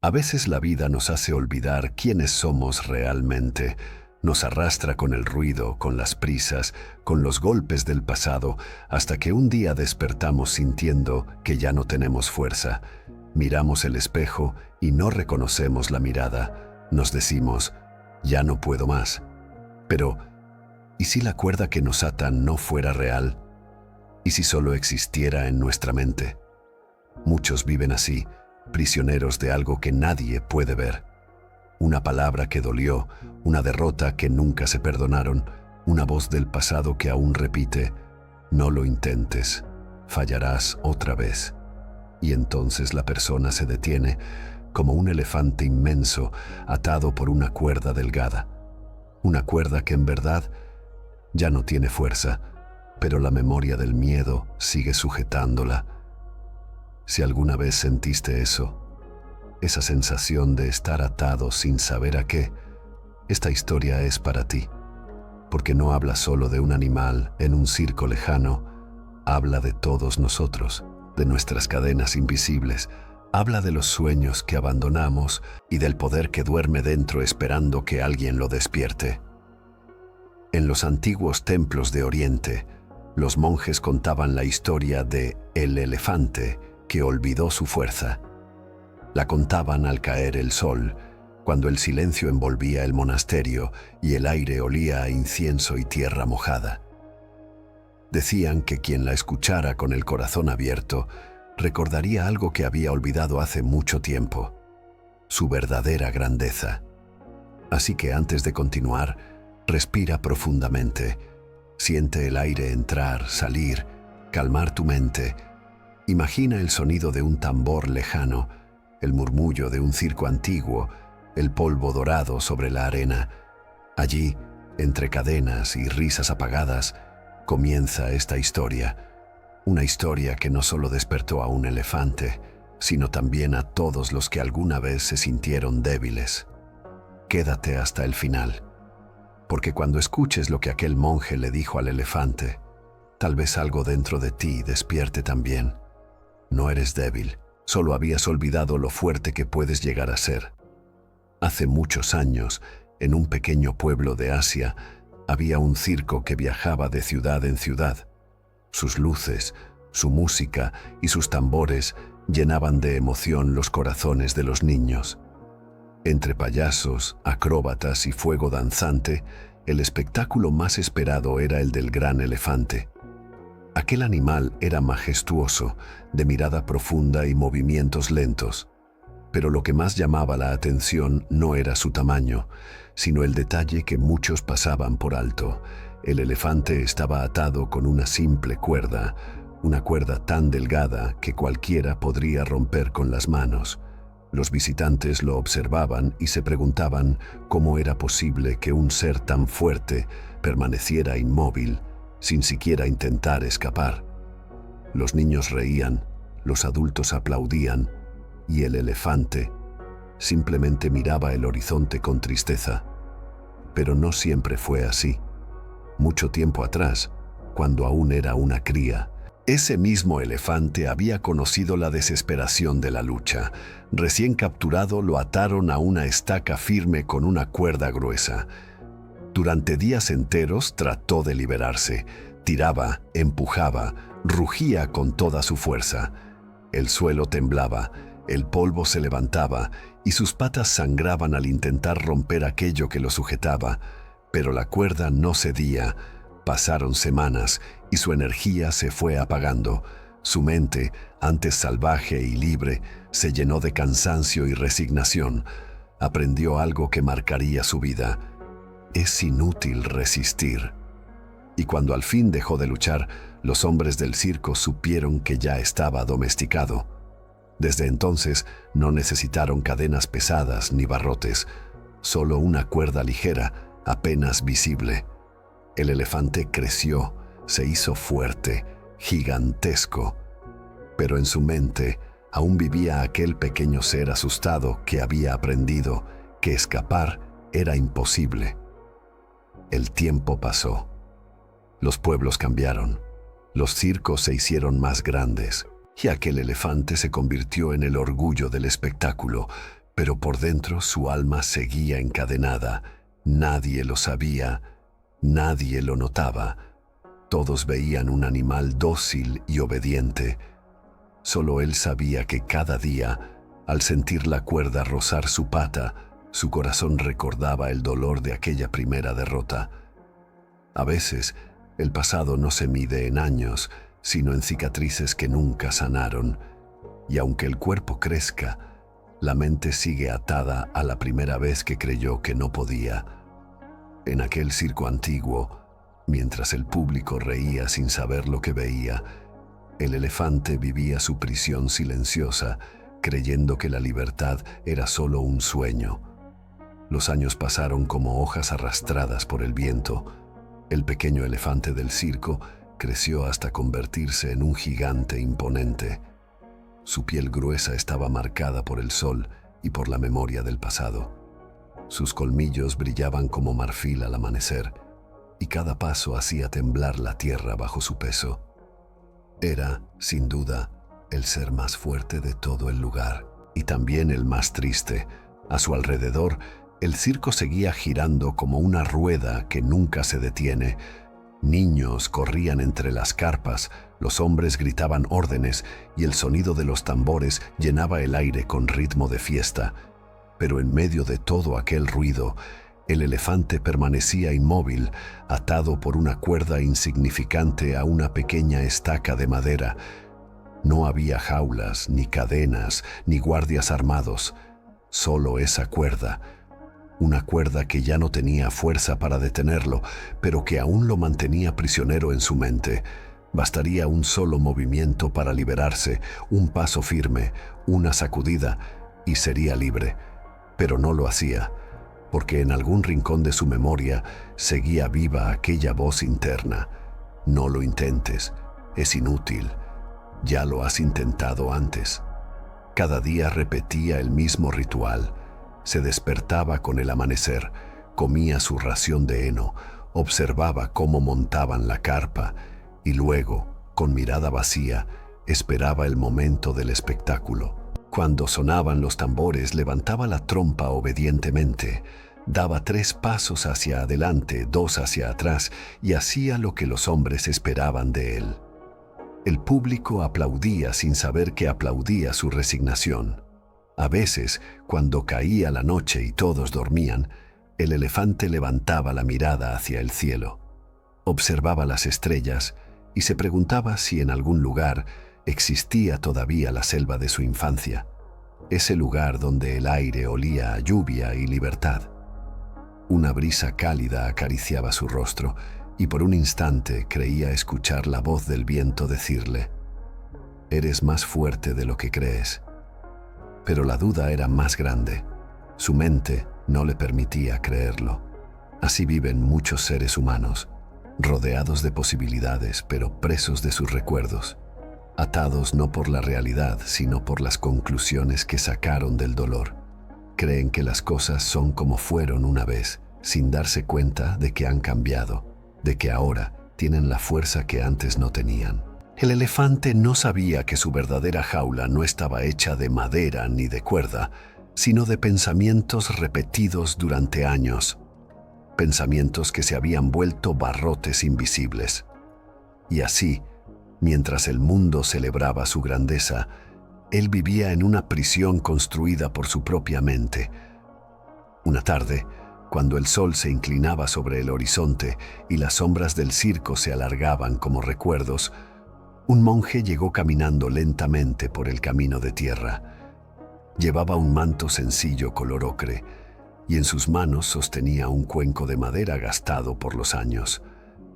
A veces la vida nos hace olvidar quiénes somos realmente. Nos arrastra con el ruido, con las prisas, con los golpes del pasado, hasta que un día despertamos sintiendo que ya no tenemos fuerza. Miramos el espejo y no reconocemos la mirada. Nos decimos, ya no puedo más. Pero, ¿y si la cuerda que nos ata no fuera real? ¿Y si solo existiera en nuestra mente? Muchos viven así, prisioneros de algo que nadie puede ver. Una palabra que dolió, una derrota que nunca se perdonaron, una voz del pasado que aún repite, no lo intentes, fallarás otra vez. Y entonces la persona se detiene como un elefante inmenso atado por una cuerda delgada. Una cuerda que en verdad ya no tiene fuerza, pero la memoria del miedo sigue sujetándola. Si alguna vez sentiste eso, esa sensación de estar atado sin saber a qué, esta historia es para ti, porque no habla solo de un animal en un circo lejano, habla de todos nosotros, de nuestras cadenas invisibles, habla de los sueños que abandonamos y del poder que duerme dentro esperando que alguien lo despierte. En los antiguos templos de Oriente, los monjes contaban la historia de el elefante que olvidó su fuerza. La contaban al caer el sol, cuando el silencio envolvía el monasterio y el aire olía a incienso y tierra mojada. Decían que quien la escuchara con el corazón abierto recordaría algo que había olvidado hace mucho tiempo, su verdadera grandeza. Así que antes de continuar, respira profundamente, siente el aire entrar, salir, calmar tu mente. Imagina el sonido de un tambor lejano, el murmullo de un circo antiguo, el polvo dorado sobre la arena. Allí, entre cadenas y risas apagadas, comienza esta historia. Una historia que no solo despertó a un elefante, sino también a todos los que alguna vez se sintieron débiles. Quédate hasta el final, porque cuando escuches lo que aquel monje le dijo al elefante, tal vez algo dentro de ti despierte también. No eres débil, solo habías olvidado lo fuerte que puedes llegar a ser. Hace muchos años, en un pequeño pueblo de Asia, había un circo que viajaba de ciudad en ciudad. Sus luces, su música y sus tambores llenaban de emoción los corazones de los niños. Entre payasos, acróbatas y fuego danzante, el espectáculo más esperado era el del gran elefante. Aquel animal era majestuoso, de mirada profunda y movimientos lentos. Pero lo que más llamaba la atención no era su tamaño, sino el detalle que muchos pasaban por alto. El elefante estaba atado con una simple cuerda, una cuerda tan delgada que cualquiera podría romper con las manos. Los visitantes lo observaban y se preguntaban cómo era posible que un ser tan fuerte permaneciera inmóvil, sin siquiera intentar escapar. Los niños reían, los adultos aplaudían, y el elefante simplemente miraba el horizonte con tristeza. Pero no siempre fue así. Mucho tiempo atrás, cuando aún era una cría, ese mismo elefante había conocido la desesperación de la lucha. Recién capturado, lo ataron a una estaca firme con una cuerda gruesa. Durante días enteros trató de liberarse. Tiraba, empujaba, rugía con toda su fuerza. El suelo temblaba, el polvo se levantaba y sus patas sangraban al intentar romper aquello que lo sujetaba. Pero la cuerda no cedía. Pasaron semanas y su energía se fue apagando. Su mente, antes salvaje y libre, se llenó de cansancio y resignación. Aprendió algo que marcaría su vida. Es inútil resistir. Y cuando al fin dejó de luchar, los hombres del circo supieron que ya estaba domesticado. Desde entonces no necesitaron cadenas pesadas ni barrotes, solo una cuerda ligera, apenas visible. El elefante creció, se hizo fuerte, gigantesco. Pero en su mente aún vivía aquel pequeño ser asustado que había aprendido que escapar era imposible. El tiempo pasó. Los pueblos cambiaron. Los circos se hicieron más grandes y aquel elefante se convirtió en el orgullo del espectáculo. pero por dentro su alma seguía encadenada. Nadie lo sabía, nadie lo notaba. Todos veían un animal dócil y obediente. Solo él sabía que cada día, al sentir la cuerda rozar su pata, su corazón recordaba el dolor de aquella primera derrota. A veces, el pasado no se mide en años, sino en cicatrices que nunca sanaron, y aunque el cuerpo crezca, la mente sigue atada a la primera vez que creyó que no podía. En aquel circo antiguo, mientras el público reía sin saber lo que veía, el elefante vivía su prisión silenciosa, creyendo que la libertad era solo un sueño. Los años pasaron como hojas arrastradas por el viento. El pequeño elefante del circo creció hasta convertirse en un gigante imponente. Su piel gruesa estaba marcada por el sol y por la memoria del pasado. Sus colmillos brillaban como marfil al amanecer, y cada paso hacía temblar la tierra bajo su peso. Era, sin duda, el ser más fuerte de todo el lugar, y también el más triste. A su alrededor, el circo seguía girando como una rueda que nunca se detiene. Niños corrían entre las carpas, los hombres gritaban órdenes y el sonido de los tambores llenaba el aire con ritmo de fiesta. Pero en medio de todo aquel ruido, el elefante permanecía inmóvil, atado por una cuerda insignificante a una pequeña estaca de madera. No había jaulas, ni cadenas, ni guardias armados, solo esa cuerda. Una cuerda que ya no tenía fuerza para detenerlo, pero que aún lo mantenía prisionero en su mente. Bastaría un solo movimiento para liberarse, un paso firme, una sacudida, y sería libre. Pero no lo hacía, porque en algún rincón de su memoria seguía viva aquella voz interna. No lo intentes, es inútil, ya lo has intentado antes. Cada día repetía el mismo ritual. Se despertaba con el amanecer, comía su ración de heno, observaba cómo montaban la carpa y luego, con mirada vacía, esperaba el momento del espectáculo. Cuando sonaban los tambores, levantaba la trompa obedientemente, daba 3 pasos hacia adelante, 2 hacia atrás y hacía lo que los hombres esperaban de él. El público aplaudía sin saber que aplaudía su resignación. A veces, cuando caía la noche y todos dormían, el elefante levantaba la mirada hacia el cielo, observaba las estrellas y se preguntaba si en algún lugar existía todavía la selva de su infancia, ese lugar donde el aire olía a lluvia y libertad. Una brisa cálida acariciaba su rostro y por un instante creía escuchar la voz del viento decirle: «Eres más fuerte de lo que crees». Pero la duda era más grande. Su mente no le permitía creerlo. Así viven muchos seres humanos, rodeados de posibilidades, pero presos de sus recuerdos, atados no por la realidad, sino por las conclusiones que sacaron del dolor. Creen que las cosas son como fueron una vez, sin darse cuenta de que han cambiado, de que ahora tienen la fuerza que antes no tenían. El elefante no sabía que su verdadera jaula no estaba hecha de madera ni de cuerda, sino de pensamientos repetidos durante años, pensamientos que se habían vuelto barrotes invisibles. Y así, mientras el mundo celebraba su grandeza, él vivía en una prisión construida por su propia mente. Una tarde, cuando el sol se inclinaba sobre el horizonte y las sombras del circo se alargaban como recuerdos, un monje llegó caminando lentamente por el camino de tierra. Llevaba un manto sencillo color ocre y en sus manos sostenía un cuenco de madera gastado por los años.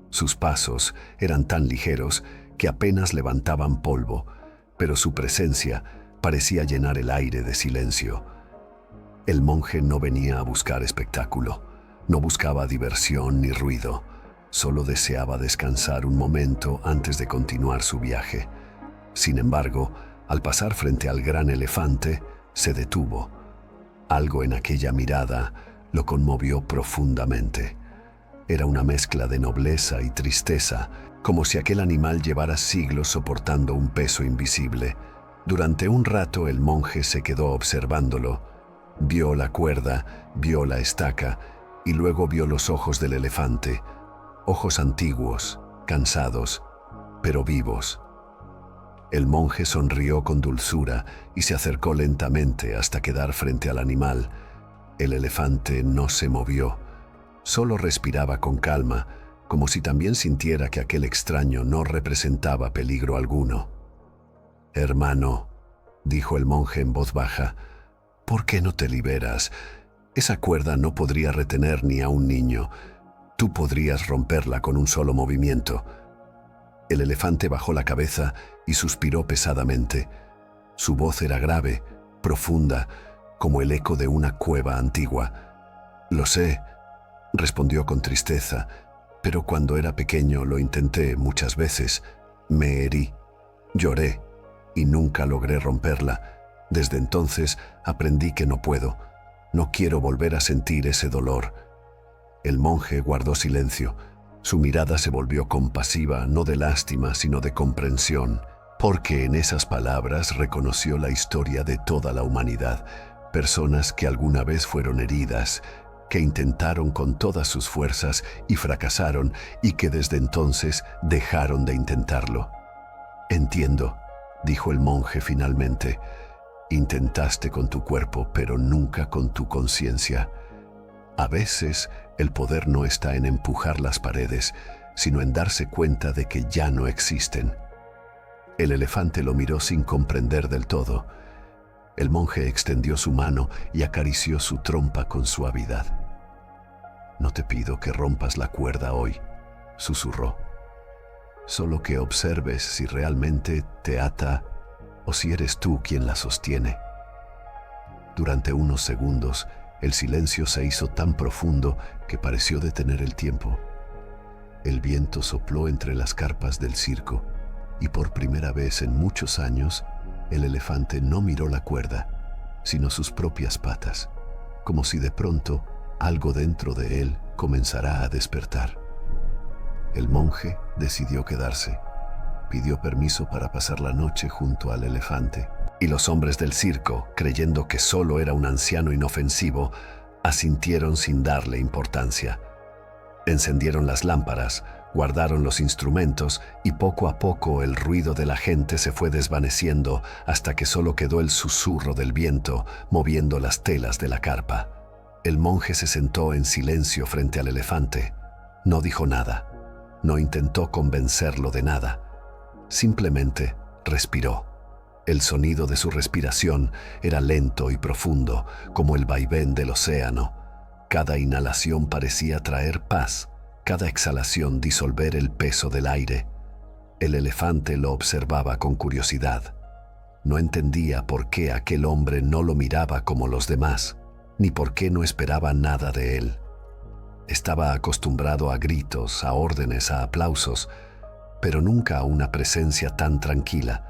Sus pasos eran tan ligeros que apenas levantaban polvo, pero su presencia parecía llenar el aire de silencio. El monje no venía a buscar espectáculo, no buscaba diversión ni ruido. Solo deseaba descansar un momento antes de continuar su viaje. Sin embargo, al pasar frente al gran elefante, se detuvo. Algo en aquella mirada lo conmovió profundamente. Era una mezcla de nobleza y tristeza, como si aquel animal llevara siglos soportando un peso invisible. Durante un rato el monje se quedó observándolo, Vio la cuerda, vio la estaca y luego vio los ojos del elefante, ojos antiguos, cansados, pero vivos. El monje sonrió con dulzura y se acercó lentamente hasta quedar frente al animal. El elefante no se movió, solo respiraba con calma, como si también sintiera que aquel extraño no representaba peligro alguno. «Hermano», dijo el monje en voz baja, «¿por qué no te liberas? Esa cuerda no podría retener ni a un niño. Tú podrías romperla con un solo movimiento». El elefante bajó la cabeza y suspiró pesadamente. Su voz era grave, profunda, como el eco de una cueva antigua. «Lo sé», respondió con tristeza, «pero cuando era pequeño lo intenté muchas veces. Me herí, lloré y nunca logré romperla. Desde entonces aprendí que no puedo. No quiero volver a sentir ese dolor». El monje guardó silencio. Su mirada se volvió compasiva, no de lástima, sino de comprensión, porque en esas palabras reconoció la historia de toda la humanidad, personas que alguna vez fueron heridas, que intentaron con todas sus fuerzas y fracasaron, y que desde entonces dejaron de intentarlo. «Entiendo», dijo el monje finalmente. «Intentaste con tu cuerpo, pero nunca con tu conciencia. A veces el poder no está en empujar las paredes, sino en darse cuenta de que ya no existen». El elefante lo miró sin comprender del todo. El monje extendió su mano y acarició su trompa con suavidad. «No te pido que rompas la cuerda hoy», susurró. «Solo que observes si realmente te ata o si eres tú quien la sostiene». Durante unos segundos, el silencio se hizo tan profundo que pareció detener el tiempo. El viento sopló entre las carpas del circo y por primera vez en muchos años, el elefante no miró la cuerda, sino sus propias patas, como si de pronto algo dentro de él comenzara a despertar. El monje decidió quedarse. Pidió permiso para pasar la noche junto al elefante. Y los hombres del circo, creyendo que solo era un anciano inofensivo, asintieron sin darle importancia. Encendieron las lámparas, guardaron los instrumentos y poco a poco el ruido de la gente se fue desvaneciendo hasta que solo quedó el susurro del viento moviendo las telas de la carpa. El monje se sentó en silencio frente al elefante. No dijo nada, no intentó convencerlo de nada. Simplemente respiró. El sonido de su respiración era lento y profundo, como el vaivén del océano. Cada inhalación parecía traer paz, cada exhalación disolver el peso del aire. El elefante lo observaba con curiosidad. No entendía por qué aquel hombre no lo miraba como los demás, ni por qué no esperaba nada de él. Estaba acostumbrado a gritos, a órdenes, a aplausos, pero nunca a una presencia tan tranquila.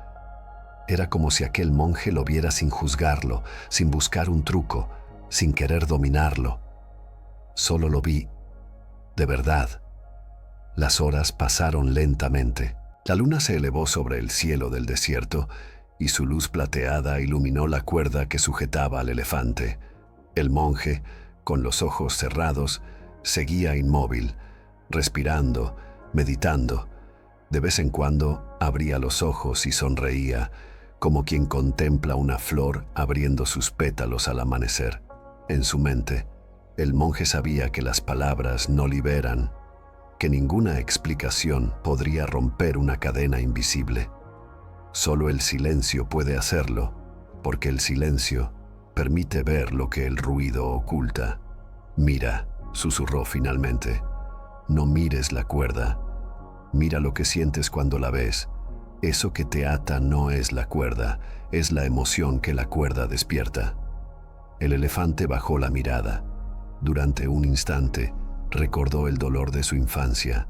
Era como si aquel monje lo viera sin juzgarlo, sin buscar un truco, sin querer dominarlo. Solo lo vi, de verdad. Las horas pasaron lentamente. La luna se elevó sobre el cielo del desierto y su luz plateada iluminó la cuerda que sujetaba al elefante. El monje, con los ojos cerrados, seguía inmóvil, respirando, meditando. De vez en cuando abría los ojos y sonreía, como quien contempla una flor abriendo sus pétalos al amanecer. En su mente, el monje sabía que las palabras no liberan, que ninguna explicación podría romper una cadena invisible. Solo el silencio puede hacerlo, porque el silencio permite ver lo que el ruido oculta. «Mira», susurró finalmente, «no mires la cuerda. Mira lo que sientes cuando la ves. Eso que te ata no es la cuerda, es la emoción que la cuerda despierta». El elefante bajó la mirada. Durante un instante, recordó el dolor de su infancia.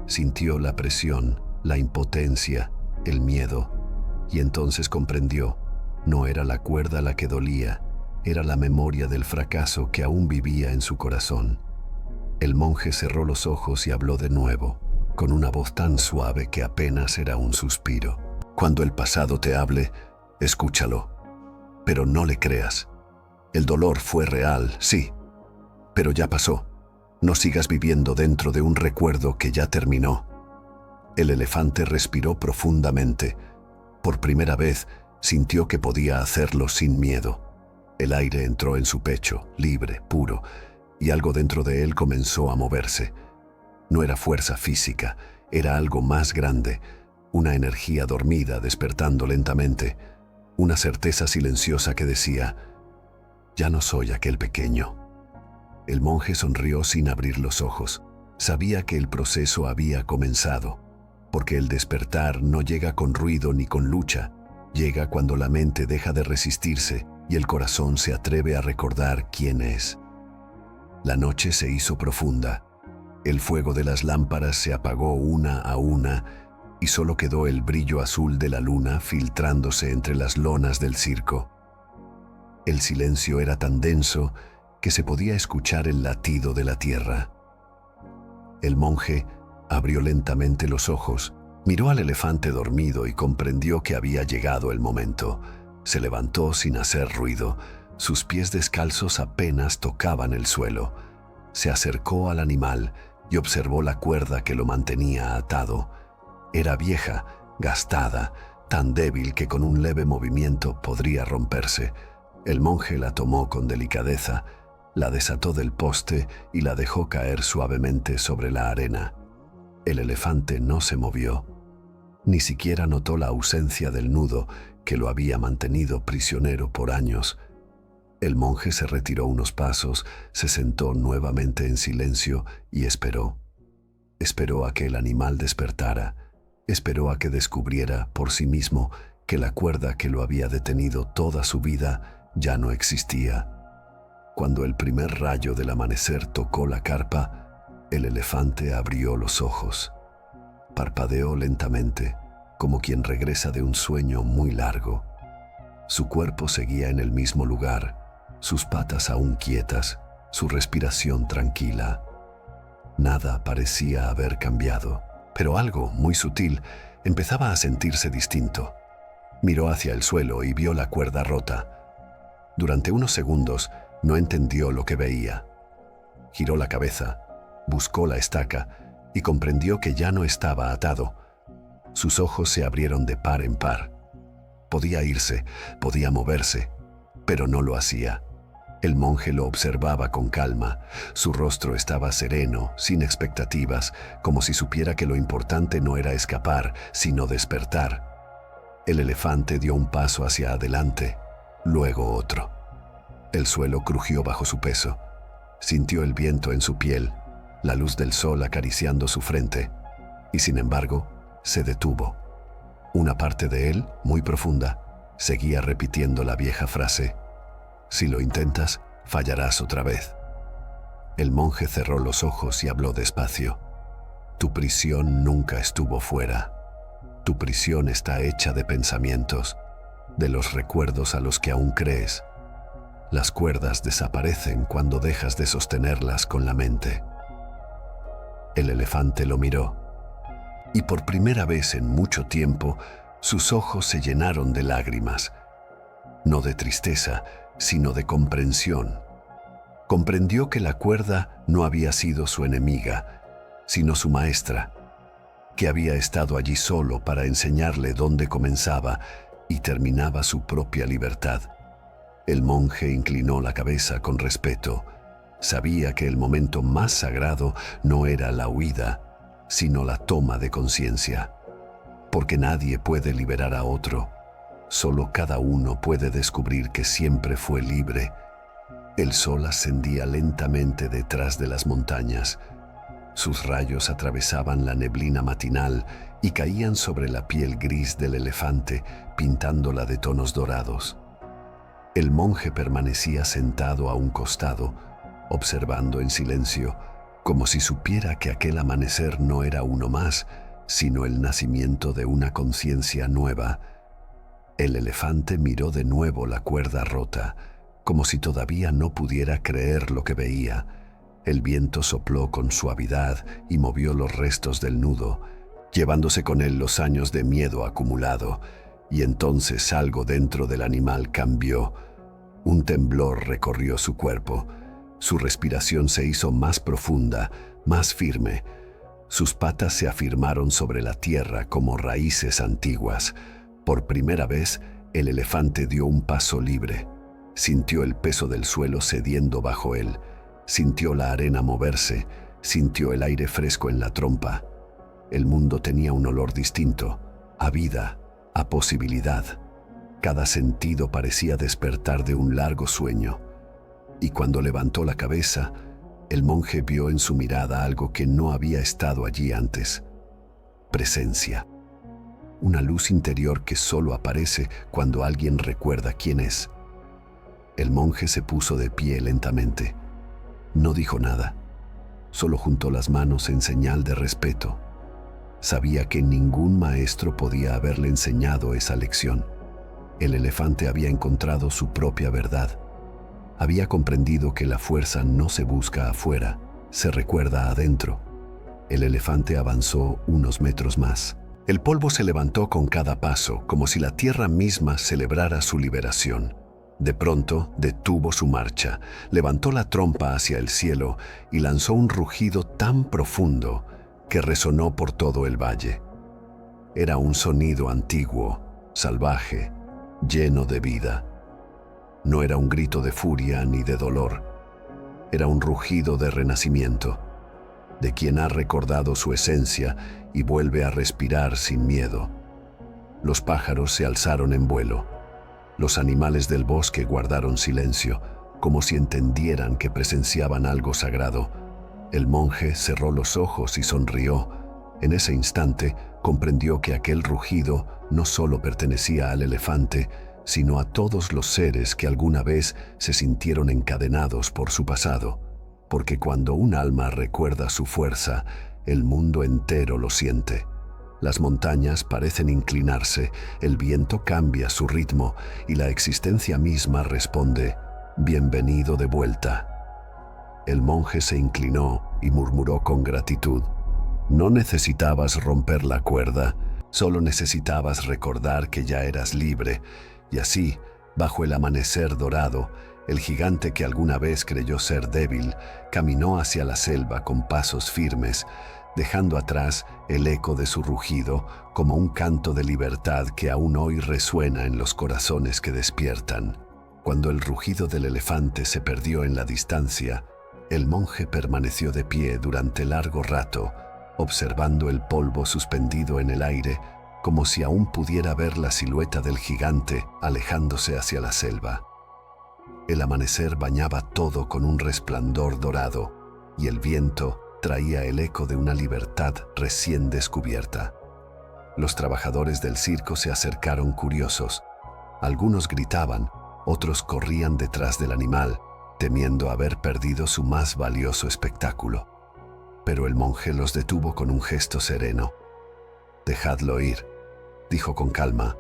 Sintió la presión, la impotencia, el miedo. Y entonces comprendió, no era la cuerda la que dolía, era la memoria del fracaso que aún vivía en su corazón. El monje cerró los ojos y habló de nuevo, con una voz tan suave que apenas era un suspiro. «Cuando el pasado te hable, escúchalo, pero no le creas. El dolor fue real, sí, pero ya pasó. No sigas viviendo dentro de un recuerdo que ya terminó. El elefante respiró profundamente. Por primera vez, sintió que podía hacerlo sin miedo. El aire entró en su pecho, libre, puro, y algo dentro de él comenzó a moverse. No era fuerza física, era algo más grande, una energía dormida despertando lentamente, una certeza silenciosa que decía: ya no soy aquel pequeño. El monje sonrió sin abrir los ojos. Sabía que el proceso había comenzado, porque el despertar no llega con ruido ni con lucha, llega cuando la mente deja de resistirse y el corazón se atreve a recordar quién es. La noche se hizo profunda. El fuego de las lámparas se apagó una a una y solo quedó el brillo azul de la luna filtrándose entre las lonas del circo. El silencio era tan denso que se podía escuchar el latido de la tierra. El monje abrió lentamente los ojos, miró al elefante dormido y comprendió que había llegado el momento. Se levantó sin hacer ruido. Sus pies descalzos apenas tocaban el suelo. Se acercó al animal y observó la cuerda que lo mantenía atado. Era vieja, gastada, tan débil que con un leve movimiento podría romperse. El monje la tomó con delicadeza, la desató del poste y la dejó caer suavemente sobre la arena. El elefante no se movió. Ni siquiera notó la ausencia del nudo que lo había mantenido prisionero por años. El monje se retiró unos pasos, se sentó nuevamente en silencio y esperó. Esperó a que el animal despertara. Esperó a que descubriera por sí mismo que la cuerda que lo había detenido toda su vida ya no existía. Cuando el primer rayo del amanecer tocó la carpa, el elefante abrió los ojos. Parpadeó lentamente, como quien regresa de un sueño muy largo. Su cuerpo seguía en el mismo lugar, sus patas aún quietas, su respiración tranquila. Nada parecía haber cambiado, pero algo muy sutil empezaba a sentirse distinto. Miró hacia el suelo y vio la cuerda rota. Durante unos segundos no entendió lo que veía. Giró la cabeza, buscó la estaca y comprendió que ya no estaba atado. Sus ojos se abrieron de par en par. Podía irse, podía moverse, pero no lo hacía. El monje lo observaba con calma. Su rostro estaba sereno, sin expectativas, como si supiera que lo importante no era escapar, sino despertar. El elefante dio un paso hacia adelante, luego otro. El suelo crujió bajo su peso. Sintió el viento en su piel, la luz del sol acariciando su frente, y sin embargo, se detuvo. Una parte de él, muy profunda, seguía repitiendo la vieja frase: si lo intentas, fallarás otra vez. El monje cerró los ojos y habló despacio. Tu prisión nunca estuvo fuera. Tu prisión está hecha de pensamientos, de los recuerdos a los que aún crees. Las cuerdas desaparecen cuando dejas de sostenerlas con la mente. El elefante lo miró, y por primera vez en mucho tiempo, sus ojos se llenaron de lágrimas. No de tristeza, sino de comprensión. Comprendió que la cuerda no había sido su enemiga, sino su maestra, que había estado allí solo para enseñarle dónde comenzaba y terminaba su propia libertad. El monje inclinó la cabeza con respeto. Sabía que el momento más sagrado no era la huida, sino la toma de conciencia. Porque nadie puede liberar a otro. Solo cada uno puede descubrir que siempre fue libre. El sol ascendía lentamente detrás de las montañas. Sus rayos atravesaban la neblina matinal y caían sobre la piel gris del elefante, pintándola de tonos dorados. El monje permanecía sentado a un costado, observando en silencio, como si supiera que aquel amanecer no era uno más, sino el nacimiento de una conciencia nueva. El elefante miró de nuevo la cuerda rota, como si todavía no pudiera creer lo que veía. El viento sopló con suavidad y movió los restos del nudo, llevándose con él los años de miedo acumulado, y entonces algo dentro del animal cambió. Un temblor recorrió su cuerpo. Su respiración se hizo más profunda, más firme. Sus patas se afirmaron sobre la tierra como raíces antiguas. Por primera vez, el elefante dio un paso libre. Sintió el peso del suelo cediendo bajo él. Sintió la arena moverse. Sintió el aire fresco en la trompa. El mundo tenía un olor distinto, a vida, a posibilidad. Cada sentido parecía despertar de un largo sueño. Y cuando levantó la cabeza, el monje vio en su mirada algo que no había estado allí antes. Presencia. Una luz interior que solo aparece cuando alguien recuerda quién es. El monje se puso de pie lentamente. No dijo nada. Solo juntó las manos en señal de respeto. Sabía que ningún maestro podía haberle enseñado esa lección. El elefante había encontrado su propia verdad. Había comprendido que la fuerza no se busca afuera, se recuerda adentro. El elefante avanzó unos metros más. El polvo se levantó con cada paso, como si la tierra misma celebrara su liberación. De pronto detuvo su marcha, levantó la trompa hacia el cielo y lanzó un rugido tan profundo que resonó por todo el valle. Era un sonido antiguo, salvaje, lleno de vida. No era un grito de furia ni de dolor. Era un rugido de renacimiento, de quien ha recordado su esencia y vuelve a respirar sin miedo. Los pájaros se alzaron en vuelo. Los animales del bosque guardaron silencio, como si entendieran que presenciaban algo sagrado. El monje cerró los ojos y sonrió. En ese instante comprendió que aquel rugido no solo pertenecía al elefante, sino a todos los seres que alguna vez se sintieron encadenados por su pasado. Porque cuando un alma recuerda su fuerza, el mundo entero lo siente. Las montañas parecen inclinarse, el viento cambia su ritmo y la existencia misma responde: «Bienvenido de vuelta». El monje se inclinó y murmuró con gratitud: «No necesitabas romper la cuerda, solo necesitabas recordar que ya eras libre». Y así, bajo el amanecer dorado, el gigante que alguna vez creyó ser débil, caminó hacia la selva con pasos firmes, dejando atrás el eco de su rugido como un canto de libertad que aún hoy resuena en los corazones que despiertan. Cuando el rugido del elefante se perdió en la distancia, el monje permaneció de pie durante largo rato, observando el polvo suspendido en el aire, como si aún pudiera ver la silueta del gigante alejándose hacia la selva. El amanecer bañaba todo con un resplandor dorado, y el viento traía el eco de una libertad recién descubierta. Los trabajadores del circo se acercaron curiosos. Algunos gritaban, otros corrían detrás del animal, temiendo haber perdido su más valioso espectáculo. Pero el monje los detuvo con un gesto sereno. «Dejadlo ir», dijo con calma.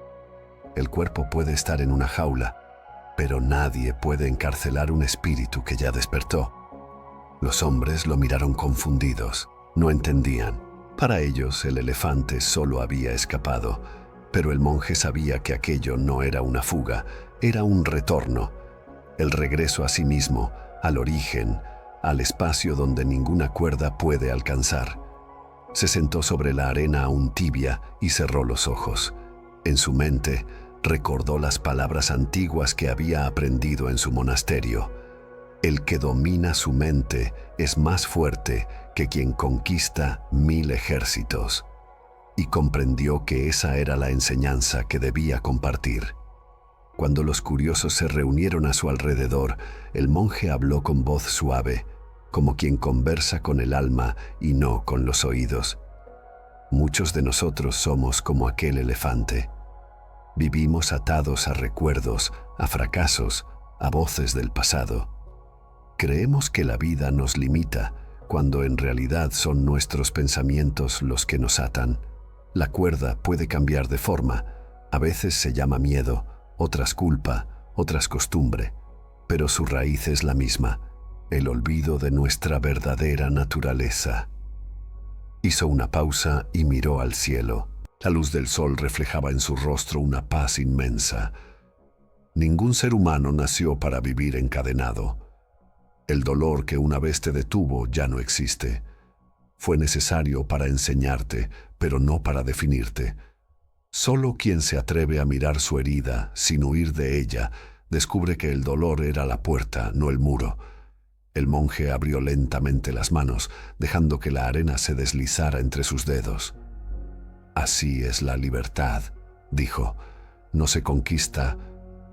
«El cuerpo puede estar en una jaula, pero nadie puede encarcelar un espíritu que ya despertó». Los hombres lo miraron confundidos, no entendían. Para ellos el elefante solo había escapado, pero el monje sabía que aquello no era una fuga, era un retorno, el regreso a sí mismo, al origen, al espacio donde ninguna cuerda puede alcanzar. Se sentó sobre la arena aún tibia y cerró los ojos. En su mente recordó las palabras antiguas que había aprendido en su monasterio. El que domina su mente es más fuerte que quien conquista 1000 ejércitos. Y comprendió que esa era la enseñanza que debía compartir. Cuando los curiosos se reunieron a su alrededor, el monje habló con voz suave, como quien conversa con el alma y no con los oídos. Muchos de nosotros somos como aquel elefante. Vivimos atados a recuerdos, a fracasos, a voces del pasado. Creemos que la vida nos limita, cuando en realidad son nuestros pensamientos los que nos atan. La cuerda puede cambiar de forma. A veces se llama miedo, otras culpa, otras costumbre, pero su raíz es la misma: el olvido de nuestra verdadera naturaleza. Hizo una pausa y miró al cielo. La luz del sol reflejaba en su rostro una paz inmensa. Ningún ser humano nació para vivir encadenado. El dolor que una vez te detuvo ya no existe. Fue necesario para enseñarte, pero no para definirte. Solo quien se atreve a mirar su herida sin huir de ella, descubre que el dolor era la puerta, no el muro. El monje abrió lentamente las manos, dejando que la arena se deslizara entre sus dedos. Así es la libertad, dijo. No se conquista,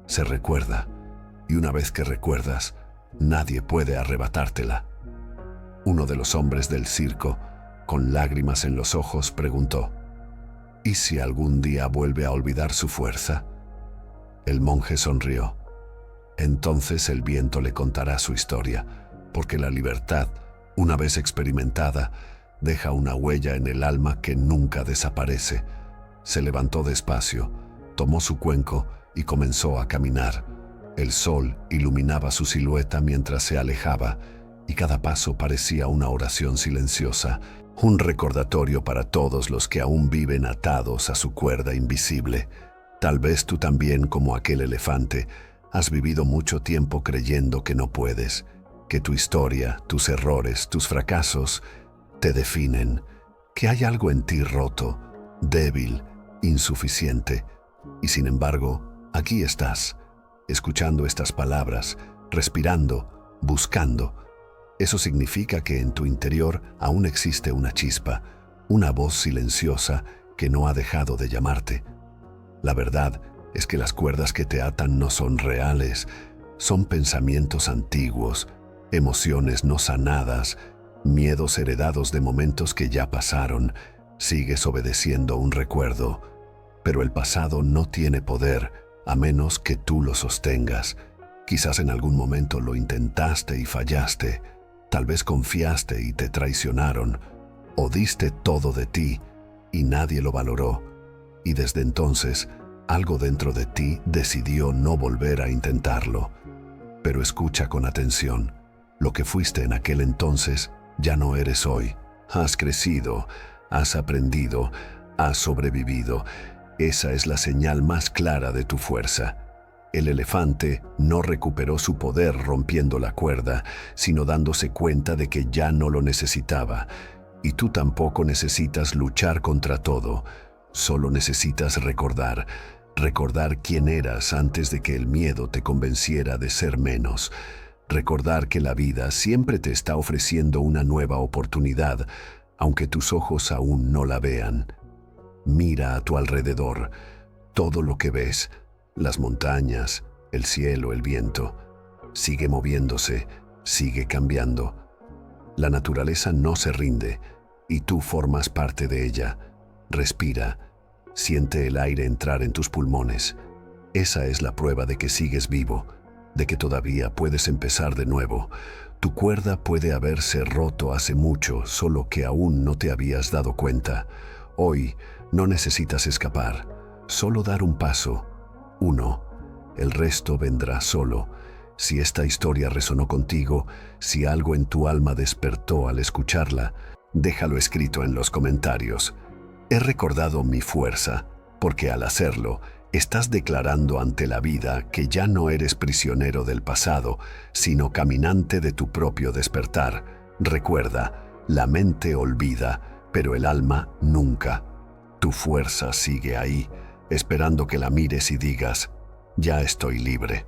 se recuerda. Y una vez que recuerdas, nadie puede arrebatártela. Uno de los hombres del circo, con lágrimas en los ojos, preguntó: ¿y si algún día vuelve a olvidar su fuerza? El monje sonrió. Entonces el viento le contará su historia, porque la libertad, una vez experimentada, deja una huella en el alma que nunca desaparece. Se levantó despacio, tomó su cuenco y comenzó a caminar. El sol iluminaba su silueta mientras se alejaba, y cada paso parecía una oración silenciosa, un recordatorio para todos los que aún viven atados a su cuerda invisible. Tal vez tú también, como aquel elefante, has vivido mucho tiempo creyendo que no puedes, que tu historia, tus errores, tus fracasos te definen, que hay algo en ti roto, débil, insuficiente. Y sin embargo, aquí estás, escuchando estas palabras, respirando, buscando. Eso significa que en tu interior aún existe una chispa, una voz silenciosa que no ha dejado de llamarte. La verdad es que las cuerdas que te atan no son reales, son pensamientos antiguos, emociones no sanadas, miedos heredados de momentos que ya pasaron. Sigues obedeciendo un recuerdo, pero el pasado no tiene poder a menos que tú lo sostengas. Quizás en algún momento lo intentaste y fallaste, tal vez confiaste y te traicionaron, o diste todo de ti y nadie lo valoró, y desde entonces algo dentro de ti decidió no volver a intentarlo. Pero escucha con atención. Lo que fuiste en aquel entonces ya no eres hoy. Has crecido, has aprendido, has sobrevivido. Esa es la señal más clara de tu fuerza. El elefante no recuperó su poder rompiendo la cuerda, sino dándose cuenta de que ya no lo necesitaba. Y tú tampoco necesitas luchar contra todo. Solo necesitas recordar quién eras antes de que el miedo te convenciera de ser menos. Recordar que la vida siempre te está ofreciendo una nueva oportunidad, aunque tus ojos aún no la vean. Mira a tu alrededor. Todo lo que ves, las montañas, el cielo, el viento, sigue moviéndose, sigue cambiando. La naturaleza no se rinde y tú formas parte de ella. Respira, siente el aire entrar en tus pulmones. Esa es la prueba de que sigues vivo, de que todavía puedes empezar de nuevo. Tu cuerda puede haberse roto hace mucho, solo que aún no te habías dado cuenta. Hoy no necesitas escapar, solo dar un paso. Uno. El resto vendrá solo. Si esta historia resonó contigo, si algo en tu alma despertó al escucharla, déjalo escrito en los comentarios. He recordado mi fuerza, porque al hacerlo, estás declarando ante la vida que ya no eres prisionero del pasado, sino caminante de tu propio despertar. Recuerda, la mente olvida, pero el alma nunca. Tu fuerza sigue ahí, esperando que la mires y digas: ya estoy libre.